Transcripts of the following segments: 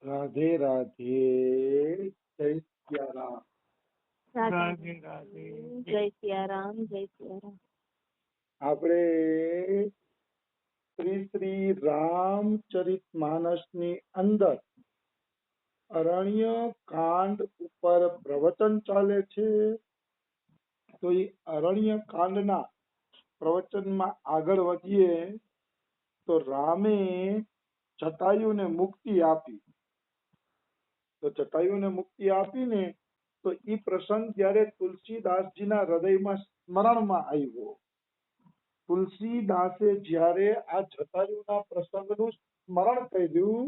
રાધે રાધે. જય સિયારામ. રાધે રાધે. જય સિયારામ. જય સિયારામ. આપણે શ્રી શ્રી રામચરિત માનસની અંદર અરણ્ય કાંડ ઉપર પ્રવચન ચાલે છે. તો એ અરણ્ય કાંડના પ્રવચનમાં આગળ વધીએ તો રામે જટાયુને મુક્તિ આપી. તો જટાયુને મુક્તિ આપીને તો એ પ્રસંગ જ્યારે તુલસીદાસજીના હૃદયમાં સ્મરણમાં આવ્યો. તુલસીદાસે જ્યારે આ જટાયુના પ્રસંગનું સ્મરણ કર્યું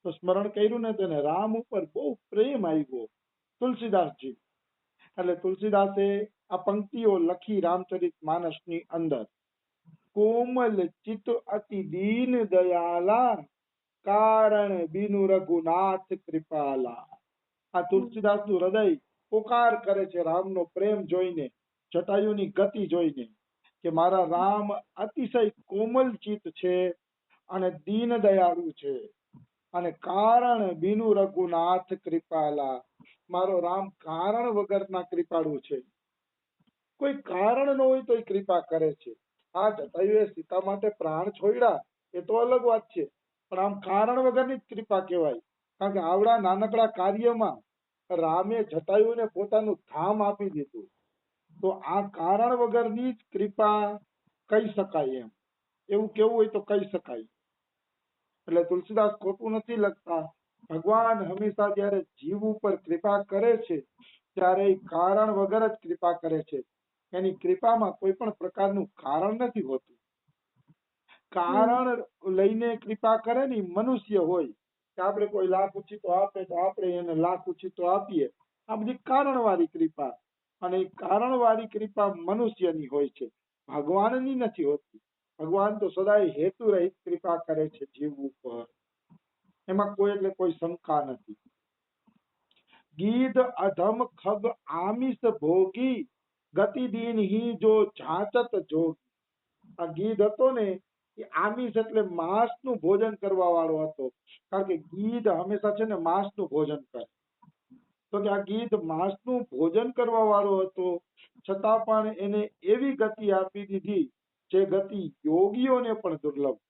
તો સ્મરણ કર્યું ને તેને રામ ઉપર બહુ પ્રેમ આવ્યો તુલસીદાસજી. એટલે તુલસીદાસે આ પંક્તિઓ લખી રામચરિત માનસની અંદર. કોમલ ચિત અતિ દીન દયાલા કારણ બિનુ રઘુનાથ કૃપાલા. આ તુલસીદાસનું હૃદય પોકાર કરે છે રામનો પ્રેમ જોઈને, જટાયુની ગતિ જોઈને કે મારા રામ અતિશય કોમલચિત છે અને દીન દયાળુ છે અને કારણ બિનુ રઘુનાથ કૃપાલા. મારો રામ કારણ વગરના કૃપાળુ છે. કોઈ કારણ ન હોય તો કૃપા કરે છે. આ જટાયુએ સીતા માટે પ્રાણ છોડ્યા એ તો અલગ વાત છે, પણ આમ કારણ વગરની જ કૃપા કહેવાય. કારણ કે આવડા નાનકડા કાર્યમાં રામે જટાયુને પોતાનું ધામ આપી દીધું. તો આ કારણ વગરની જ કૃપા કહી શકાય. એવું કેવું હોય તો કહી શકાય. એટલે તુલસીદાસ ખોટું નથી લખતા. ભગવાન હંમેશા જયારે જીવ ઉપર કૃપા કરે છે ત્યારે એ કારણ વગર જ કૃપા કરે છે. એની કૃપામાં કોઈ પણ પ્રકારનું કારણ નથી હોતું. કારણ લઈને કૃપા કરે ને મનુષ્ય હોય કે આપણે કોઈ લાખ ઉછીતો આપે તો આપણે એને લાખ ઉછીતો આપીએ. આ બધી કારણવાળી કૃપા. અને એ કારણવાળી કૃપા મનુષ્યની હોય છે, ભગવાનની નથી હોતી. ભગવાન તો સદાય હેતુ રહિત કૃપા કરે છે જીવ ઉપર. એમાં કોઈ એટલે કોઈ શંકા નથી. ગીધ અધમ ખગ આમિષ ભોગી ગતિ દીન હી જો જાચત જોગી. આ ગીધ હતો ને એ આમિષ એટલે માંસનું ભોજન કરવા વાળો હતો. કારણ કે ગીધ હંમેશા છે ને માંસનું ભોજન કરે. તો કે આ ગીધ માંસનું ભોજન કરવા વાળો હતો, છતાં પણ એને એવી ગતિ આપી દીધી જે ગતિ યોગીઓને પણ દુર્લભ.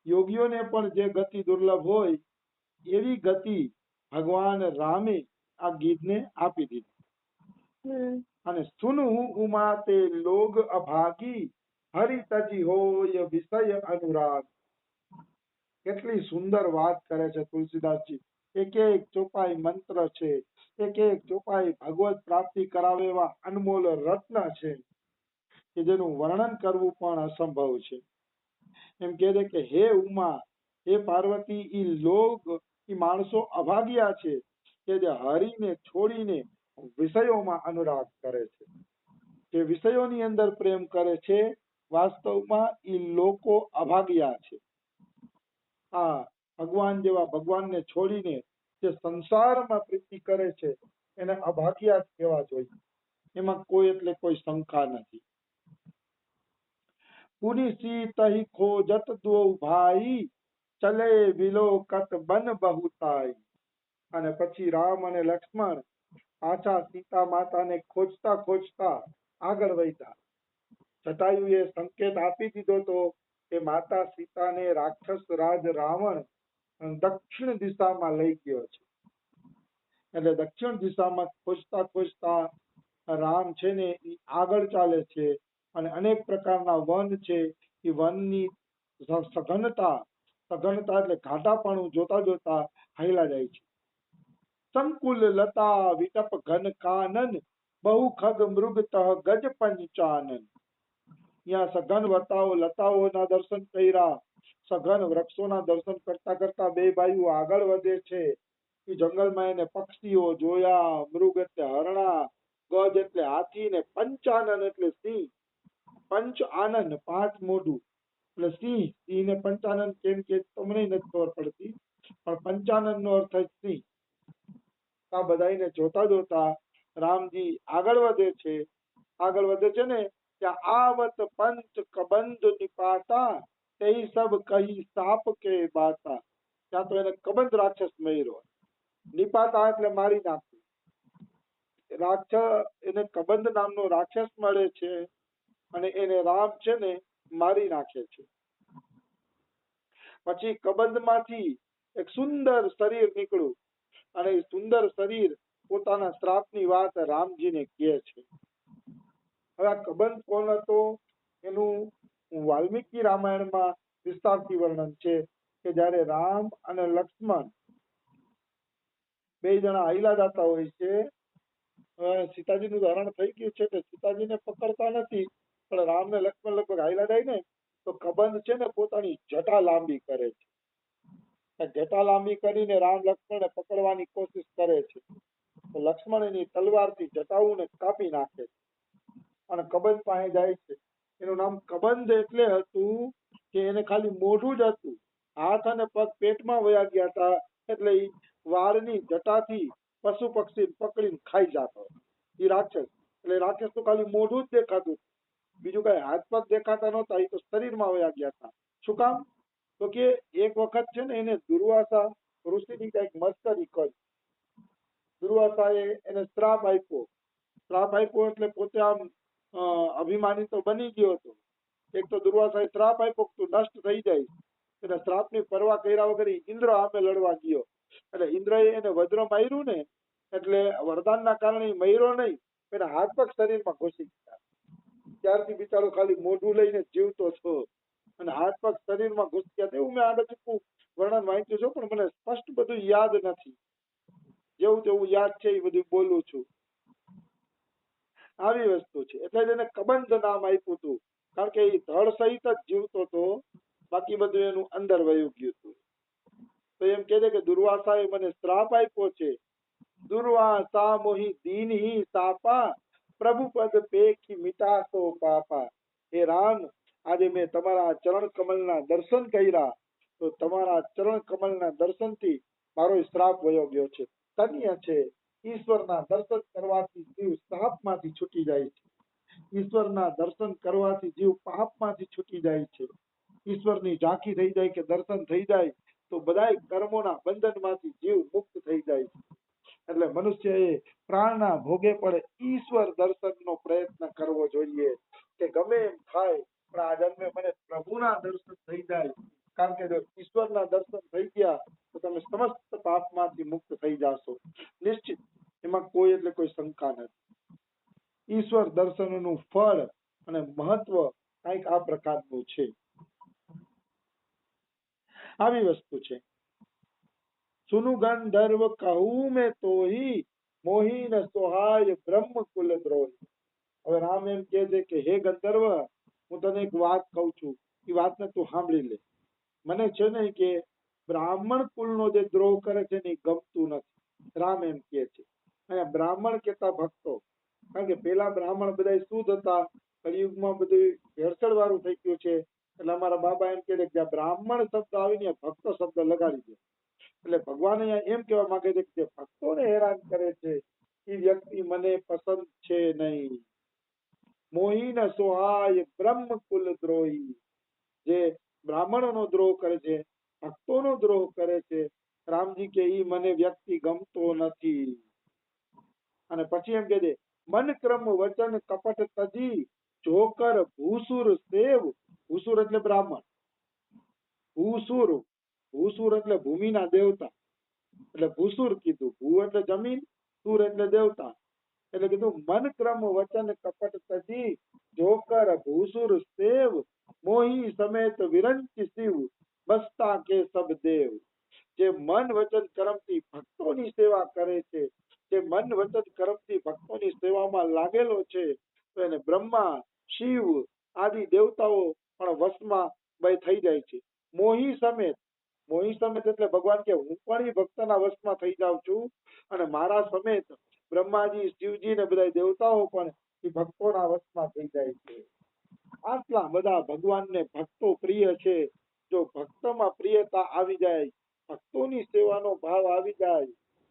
યોગીઓને પણ જે ગતિ દુર્લભ હોય એવી ગતિ ભગવાન રામે આ ગીધને આપી દીધી. અને સુનુ ઉમા તે લોગ અભાગી હરિ તજી હોય વિષય અનુરાગ. કેટલી સુંદર વાત કરે છે તુલસીદાસજી. એક એક ચોપાઈ મંત્ર છે, એક એક ચોપાઈ ભગવત પ્રાપ્તિ કરાવે એવા અનમોલ રત્ન છે કે જેનું વર્ણન કરવું પણ અસંભવ છે. એમ કહે છે કે હે ઉમા, હે પાર્વતી, ઈ લોગ, ઈ માણસો અભાગ્યા છે કે જે હરિને છોડીને વિષયોમાં અનુરાગ કરે છે, જે વિષયોની અંદર પ્રેમ કરે છે. વાસ્તવમાં ઈ લોકો અભાગ્યા છે. આ ભગવાન જેવા ભગવાનને છોડીને જે સંસારમાં પ્રીતિ કરે છે એને અભાગ્યા જ કહેવા જોઈએ. એમાં કોઈ એટલે કોઈ શંકા નથી. પુનિસી તહી ખોજત દો ભાઈ ચલે વિલોકત બન બહુતાઈ. અને પછી રામ અને લક્ષ્મણ પાછા સીતા માતાને ખોજતા ખોજતા આગળ વધ્યા. જટાયુએ સંકેત આપી દીધો તો કે માતા સીતાને રાક્ષસ રાજ રાવણ દક્ષિણ દિશામાં લઈ ગયો છે. એટલે દક્ષિણ દિશામાં ખોજતા ખોજતા રામ છે ને એ આગળ ચાલે છે અને અનેક પ્રકારના વન છે. એ વનની સઘનતા એટલે ઘાટાપણું જોતા જોતા હાલ્યા જાય છે. સંકુલ લતા વિટપ ઘન કાનન બહુ ખગ મૃગત ગજ પંચાનન. ત્યાં સઘન લતાઓના દર્શન કર્યા. સઘન વૃક્ષોના દર્શન કરતા કરતા બે ભાઈઓ આગળ વધે છે. એ જંગલમાં એને પક્ષીઓ જોયા. મૃગ એટલે હરણા, ગજ એટલે હાથી ને પંચાનન એટલે સિંહ. પંચ આનંદ પાંચ મોઢું એટલે સિંહ. સિંહ ને પંચાનન કેમ કે તો મને નથી ખબર પડતી, પણ પંચાનન નો અર્થ જ સિંહ. આ બધાને જોતા જોતા રામજી આગળ વધે છે. આગળ વધે છે ને ત્યાં આવત પંચ કબંધ નિપાતા તે સબ કહી સાપ કે બાતા. ત્યાં તો એને કબંધ રાક્ષસ મર્યો. નિપાતા એટલે મારી નાખ્યું. એને કબંધ નામનો રાક્ષસ મળે છે અને એને રામ છે ને મારી નાખે છે. પછી કબંધમાંથી એક સુંદર શરીર નીકળ્યું અને એ સુંદર શરીર પોતાના શ્રાપની વાત રામજીને કહે છે. હવે આ કબંધ કોણ હતો એનું વાલ્મીકી રામાયણમાં વિસ્તારથી વર્ણન છે કે જ્યારે રામ અને લક્ષ્મણ બે જણા હાઈલા જતા હોય છે. સીતાજીનું હરણ થઈ ગયું છે કે સીતાજીને પકડતા નથી, પણ રામ ને લક્ષ્મણ લગભગ હાઈલા જાય ને તો કબંધ છે ને પોતાની જટા લાંબી કરે છે. જટા લાંબી કરીને રામ લક્ષ્મણને પકડવાની કોશિશ કરે છે. તો લક્ષ્મણ એની તલવારથી જટાઓને કાપી નાખે છે અને કબંધ પાસે જાય છે. એનું નામ કબંધ એટલે હતું કે એને ખાલી મોઢું જ હતું, હાથ અને પગ પેટમાં વયા ગયા હતા, એટલે એ વાળની જટાથી પશુ પક્ષી પકડીને ખાઈ જતો. એ રાક્ષસ એટલે રાક્ષસ તો ખાલી મોઢું જ દેખાતું, બીજું કઈ હાથ પગ દેખાતા નહોતા. એ તો શરીરમાં વયા ગયા હતા. શું કામ? તો કે એક વખત છે ને એને દુર્વાસા ઋષિની કઈક મસ્કરી કરી. દુર્વાસાએ એને શ્રાપ આપ્યો. શ્રાપ આપ્યો એટલે પોતે આમ અભિમાની તો બની ગયો હતો. એક તો દુર્વાસાએ શ્રાપ આપ્યો તું નષ્ટ થઈ જાય, એને શ્રાપની પરવા કર્યા વગર ઇન્દ્ર સામે લડવા ગયો. એટલે ઇન્દ્રએ એને વજ્ર માર્યું ને એટલે વરદાનના કારણે મર્યો નહીં, એના હાથ પગ શરીરમાં ઘૂસી ગયા. ત્યારથી બિચારો ખાલી મોઢું લઈને જીવતો છો અને હાથ પગ શરીરમાં ઘૂસી ગયા. એવું મેં આગળ ચૂકવું વર્ણન વાંચ્યું છે, પણ મને સ્પષ્ટ બધું યાદ નથી. જેવું તેવું યાદ છે એ બધું બોલું છું. આવી વસ્તુ છે એટલે જ એને કબંધ નામ આપ્યું હતું, કારણ કે એ ધડ સહિત જ જીવતો હતો, બાકી બધું એનું અંદર વયું ગયું હતું. તો એમ કહે છે કે દુર્વાસાએ મને શ્રાપ આપ્યો છે. દુર્વાસા મોહી દીનહી સાપા પ્રભુ પદ પેખી મિટાસો પાપા. હે રામ, આજે મેં તમારા ચરણ કમલના દર્શન કર્યા, તો તમારા ચરણ કમલના દર્શનથી મારો શ્રાપ વયો ગયો છે. ધન્ય છે ઈશ્વરના દર્શન કરવાથી જીવ શ્રાપમાંથી છૂટી જાય છે. ઈશ્વરના દર્શન કરવાથી જીવ પાપમાંથી છૂટી જાય છે. ઈશ્વરની ઝાંખી થઈ જાય કે દર્શન થઈ જાય તો બધાય કર્મોના બંધનમાંથી જીવ મુક્ત થઈ જાય છે. એટલે મનુષ્યએ પ્રાણના ભોગે પડે ઈશ્વર દર્શનનો પ્રયત્ન કરવો જોઈએ કે ગમે એમ થાય પણ આ જન્મે મને પ્રભુના દર્શન થઈ જાય. કારણ કે જો ઈશ્વરના દર્શન થઈ ગયા તો તમે સમસ્ત પાપમાંથી મુક્ત થઈ જાશો નિશ્ચિત, એમાં કોઈ એટલે કોઈ શંકા નથી. ઈશ્વર દર્શનનું ફળ અને મહત્વ કંઈક આ પ્રકારનું છે. આવી વસ્તુ છે. સુनु ગંધર્વ કહું મેં તોહી મોહી ન સોહાય બ્રહ્મ કુલ દ્રોહી. હવે રામ એમ કહે છે કે હે ગંધર્વ, હું તને એક વાત કહું છું, એ વાતને તું સાંભળી લે. મને છે ને કે બ્રાહ્મણ કુલનો જે દ્રોહ કરે છે ને એ ગમતું નથી. રામ એમ કહે છે. અને બ્રાહ્મણ કેતા ભક્તો, કારણ કે પેલા બ્રાહ્મણ બધા શુદ્ધ હતા, કળિયુગમાં બધું ભેળસેળ વાળું થઈ ગયું છે. એટલે અમારા બાબા એમ કહે છે કે બ્રાહ્મણ શબ્દ આવીને ભક્ત શબ્દ લગાડી દે. એટલે ભગવાન અહીંયા એમ કહેવા માંગે છે કે જે ભક્તોને હેરાન કરે છે એ વ્યક્તિ મને પસંદ છે નહીં. મોહી ન સોહાય બ્રહ્મ કુલ દ્રોહી. જે બ્રાહ્મણોનો દ્રોહ કરે છે, ભક્તોનો દ્રોહ કરે છે, રામજી કે ઈ મને વ્યક્તિ ગમતો નથી. અને પછી એમ કે છે મન ક્રમ વચન કપટ તજી જોકર ભૂસુર સેવ. ભૂસુર એટલે બ્રાહ્મણ, ભૂસુર, ભૂસુર એટલે ભૂમિના દેવતા, એટલે ભૂસુર કીધું. ભૂ એટલે જમીન, સુર એટલે દેવતા. એટલે કીધું મન ક્રમ વચન કપટ તજી જોકર ભૂસુર સેવ મોહી સમેત વિરંચી શિવ બસતા કે સબ દેવ. જે મન વચન કર્મથી ભક્તોની સેવા કરે છે, જે મન વચન કર્મથી ભક્તોની સેવામાં લાગેલો છે, તો એને બ્રહ્મા, શિવ આદિ દેવતાઓ પણ વશમાં થઈ જાય છે. મોહી સમેત, મોહી સમેત એટલે ભગવાન કે હું પણ એ ભક્તના વશમાં થઈ જાઉં છું અને મારા સમેત બ્રહ્માજી, શિવજી ને બધા દેવતાઓ પણ એ ભક્તોના વશમાં થઈ જાય છે. આટલા બધા ભગવાનને ભક્તો પ્રિય છે. જો ભક્તમાં પ્રિયતા આવી જાય, ભક્તોની સેવાનો ભાવ આવી જાય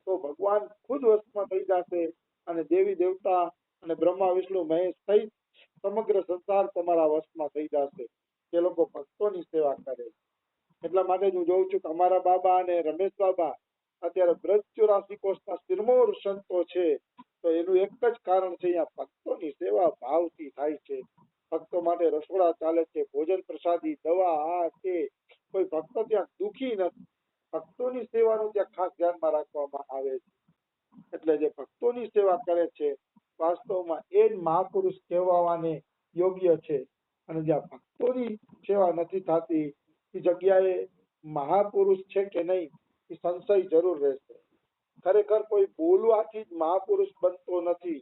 તો ભગવાન ખુદ વશમાં થઈ જશે અને દેવી દેવતા અને બ્રહ્મા વિષ્ણુ મહેશ સહિત સમગ્ર સંસાર તમારા વશમાં થઈ જશે. જે લોકો ભક્તોની સેવા કરે. એટલા માટે હું જોઉં છું કે અમારા બાબા અને રમેશ બાબા અત્યારે બ્રજ 84 કોષના શિરમોર સંતો છે. તો એનું એક જ કારણ છે, અહીંયા ભક્તોની સેવા ભાવથી થાય છે. ભક્તો માટે રસોડા ચાલે છે, ભોજન પ્રસાદી, દવા, આ તે. કોઈ ભક્ત ત્યાં દુખી નથી. ભક્તોની સેવાનું ત્યાં ખાસ ધ્યાનમાં રાખવામાં આવે છે. એટલે જે ભક્તોની સેવા કરે છે વાસ્તવમાં એ જ મહાપુરુષ કહેવાવાને યોગ્ય છે. અને જ્યાં ભક્તોની સેવા નથી થતી એ જગ્યાએ મહાપુરુષ છે કે નહીં એ સંશય જરૂર રહેશે. ખરેખર કોઈ બોલવાથી જ મહાપુરુષ બનતો નથી.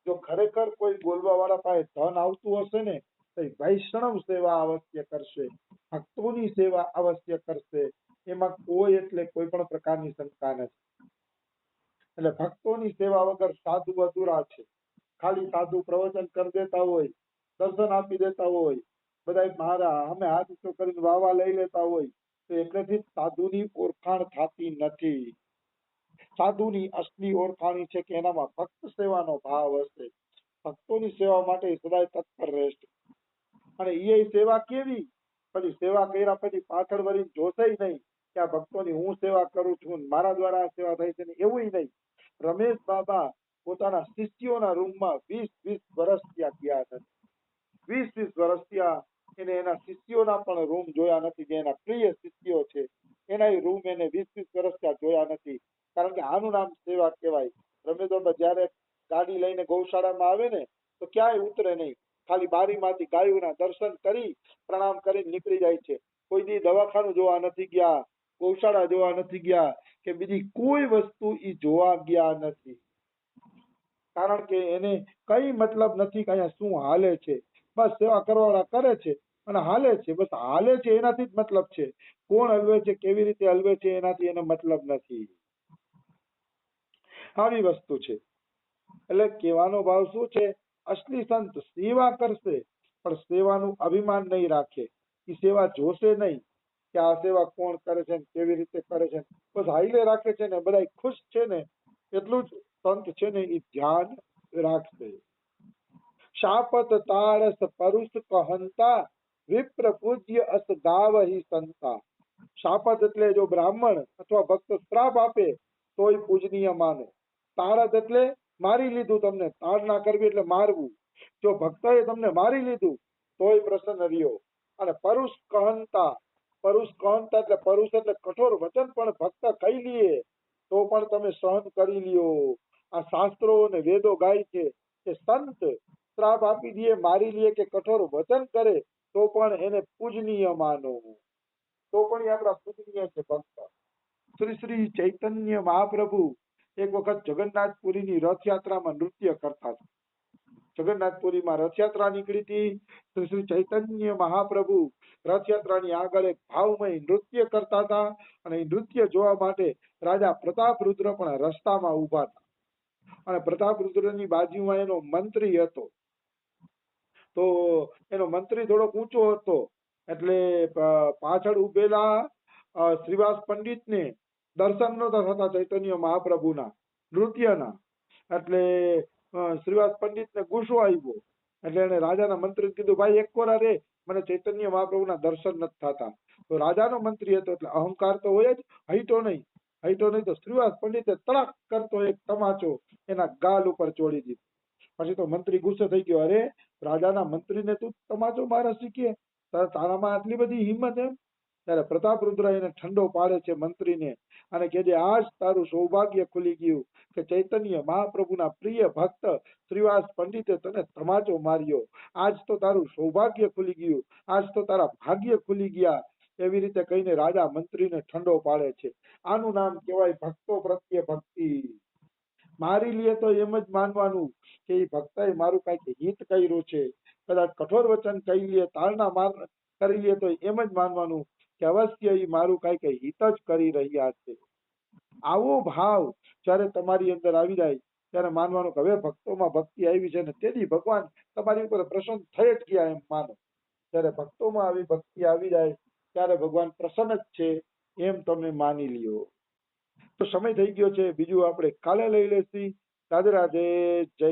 જો ખરેખર કોઈ બોલવા વાળા પાસે ધન આવતું હશે ને તો એ વૈષ્ણવ સેવા અવશ્ય કરશે, ભક્તોની સેવા અવશ્ય કરશે. એમાં કોઈ એટલે કોઈ પણ પ્રકારની શંકા નથી. એટલે ભક્તોની સેવા વગર સાધુ અધૂરા છે. ખાલી સાધુ પ્રવચન કરી દેતા હોય, દર્શન આપી દેતા હોય, બધા મારા અમે હાથ ઊંચો કરીને વાવા લઈ લેતા હોય તો એટલેથી સાધુની ઓળખાણ થતી નથી. સાધુની અસલી ઓળખાણી છે કે એનામાં ભક્ત સેવાનો ભાવ હશે, ભક્તોની સેવા માટે સદાય તત્પર રહેશે. અને એ સેવા કેવી? પછી સેવા કર્યા પછી પાછળ વળી જોશે નહીં કે આ ભક્તોની હું સેવા કરું છું, મારા દ્વારા આ સેવા થાય છે ને, એવું નહીં. રમેશ બાબા પોતાના શિષ્યોના રૂમમાં 20-20 વર્ષ ત્યાં ગયા નથી. 20-20 વર્ષ ત્યાં એને એના શિષ્યોના પણ રૂમ જોયા નથી. જે એના પ્રિય શિષ્યો છે એના રૂમ એને 20-20 વર્ષ ત્યાં જોયા નથી. કારણ કે આનું નામ સેવા કહેવાય. રમેશ બાબા જયારે ગાડી લઈને ગૌશાળામાં આવે ને તો ક્યાંય ઉતરે નહીં. ખાલી બારીમાંથી ગાયોના દર્શન કરી પ્રણામ કરીને નીકળી જાય છે. કોઈ દી દવાખાનું જોવા નથી ગયા, ગૌશાળા જોવા નથી ગયા કે બીજી કોઈ વસ્તુ ઈ જોવા ગયા નથી. કારણ કે એને કઈ મતલબ નથી કે અહીંયા શું હાલે છે. બસ સેવા કરવાવાળા કરે છે અને હાલે છે. બસ હાલે છે એનાથી જ મતલબ છે. કોણ હલવે છે, કેવી રીતે હલવે છે એનાથી એને મતલબ નથી. આવી વસ્તુ છે. એટલે કહેવાનો ભાવ શું છે? અસલી સંત સેવા કરશે પણ સેવાનું અભિમાન નહીં રાખે. એ સેવા જોશે નહીં કે આ સેવા કોણ કરે છે ને કેવી રીતે કરે છે. બસ હાઈલે રાખે છે ને બધા ખુશ છે ને એટલું જ સંત છે ને એ ધ્યાન રાખશે. શાપત તારસ પરુષ કહંતા વિપ્ર પૂજ્ય અસ ગાવહી સંતા. શાપત એટલે જો બ્રાહ્મણ અથવા ભક્ત શ્રાપ આપે તોય પૂજનીય માનો. તારત એટલે મારી લીધું, તમને તાડના કરવી એટલે મારવું. જો ભક્તએ તમને મારી લીધું તોય પ્રસન્ન રહ્યો. અને પરુષ કહંતા, પરુષ કહંતા એટલે પરુષ એટલે કઠોર વચન પણ ભક્ત કહી લઈએ તો પણ તમે સહન કરી લ્યો. આ શાસ્ત્રો અને વેદો ગાય છે કે સંત શ્રાપ આપી દે, મારી લે કે કઠોર વચન કરે તો પણ એને પૂજનીય માનો. તો પણ એ આપણા પૂજનીય છે ભક્ત. શ્રી શ્રી ચૈતન્ય મહાપ્રભુ એક વખત જગન્નાથપુરીની રથયાત્રામાં નૃત્ય કરતા હતા. જગન્નાથપુરીમાં રથયાત્રા નીકળી હતી. શ્રી શ્રી ચૈતન્ય મહાપ્રભુ રથયાત્રાની આગળ એક ભાવમય નૃત્ય કરતા હતા. અને એ નૃત્ય જોવા માટે રાજા પ્રતાપરુદ્ર પણ રસ્તામાં ઉભા હતા. અને પ્રતાપરુદ્રની બાજુમાં એનો મંત્રી હતો. તો એનો મંત્રી થોડોક ઊંચો હતો એટલે પાછળ ઉભેલા શ્રીવાસ પંડિતને દર્શન નહોતા થતા ચૈતન્ય મહાપ્રભુના નૃત્યના. એટલે શ્રીવાસ પંડિતને ગુસ્સો આવ્યો. એટલે એને રાજાના મંત્રીને કીધું, ભાઈ એક કોરા રે, મને ચૈતન્ય મહાપ્રભુના દર્શન નથી થતા. તો રાજાનો મંત્રી હતો એટલે અહંકાર તો હોય જ, હઈતો નહીં. હઈતો નહીં તો શ્રીવાસ પંડિતે તડાક કરતો એક તમાચો એના ગાલ ઉપર ચોડી દીધો. પછી તો મંત્રી ગુસ્સે થઈ ગયો, અરે રાજાના મંત્રીને તું તમાચો મારે શીખીએ, તારામાં આટલી બધી હિંમત એમ? ત્યારે પ્રતાપરુદ્ર એને ઠંડો પાડે છે મંત્રીને અને કહે છે, આજ તારું સૌભાગ્ય ખુલી ગયું કે ચૈતન્ય મહાપ્રભુના પ્રિય ભક્ત શ્રીવાસ પંડિતે તને તમાચો માર્યો. આજ તો તારું સૌભાગ્ય ખુલી ગયું, આજ તો તારા ભાગ્ય ખુલી ગયા. એવી રીતે કહીને રાજા મંત્રીને ઠંડો પાડે છે. આનું નામ કહેવાય ભક્તો પ્રત્યે ભક્તિ. મારી લે તો એમ જ માનવાનું કે એ ભક્તએ મારું કઈક હિત કર્યું છે. કદાચ કઠોર વચન કહી લે, તાળના માર કરી લે તો એમ જ માનવાનું કે અવશ્ય એ મારું કઈક હિત જ કરી રહ્યા છે. આવો ભાવ જ્યારે તમારી અંદર આવી જાય ત્યારે માનવાનું કે હવે ભક્તોમાં ભક્તિ આવી છે ને તેથી ભગવાન તમારી ઉપર પ્રસન્ન થઈ જ ગયા એમ માનો. ત્યારે ભક્તોમાં આવી ભક્તિ આવી જાય ત્યારે ભગવાન પ્રસન્ન જ છે એમ તમે માની લ્યો. તો સમય થઈ ગયો છે, બીજું આપણે કાલે લઈ લેશી. રાધે રાધે, જય